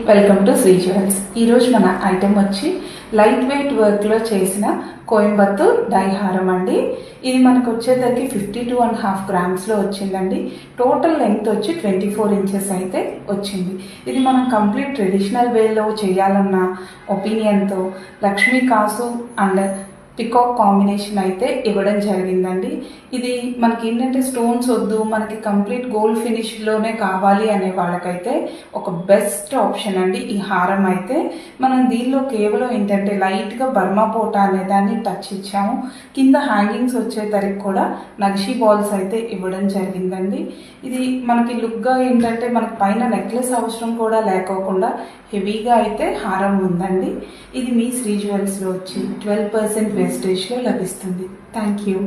Welcome to Shri jewels. ఈరోజు మన item వచ్చి లైట్ వెయిట్ వర్క్లో చేసిన కోయంబత్తూర్ డై హారం అండి. ఇది మనకు వచ్చేసరికి 52.5 గ్రామ్స్లో వచ్చిందండి. టోటల్ లెంగ్త్ వచ్చి 24 ఇంచెస్ అయితే వచ్చింది. ఇది మనం కంప్లీట్ ట్రెడిషనల్ వేలో చేయాలన్న ఒపీనియన్తో లక్ష్మీ కాసు అండ్ పికాక్ కాంబినేషన్ అయితే ఇవ్వడం జరిగిందండి. ఇది మనకి ఏంటంటే స్టోన్స్ వద్దు, మనకి కంప్లీట్ గోల్డ్ ఫినిష్లోనే కావాలి అనే వాళ్ళకైతే ఒక బెస్ట్ ఆప్షన్ అండి ఈ హారం అయితే. మనం దీనిలో కేవలం ఏంటంటే లైట్గా బర్మా పోటా అనే దాన్ని టచ్ ఇచ్చాము. కింద హ్యాంగింగ్స్ వచ్చేసరికి కూడా నక్షి బాల్స్ అయితే ఇవ్వడం జరిగిందండి. ఇది మనకి లుక్గా ఏంటంటే మనకి పైన నెక్లెస్ అవసరం కూడా లేకోకుండా హెవీగా అయితే హారం ఉందండి. ఇది మీ శ్రీ జ్యువెల్స్లో వచ్చి 12% వేస్టేజ్లో లభిస్తుంది. Thank you.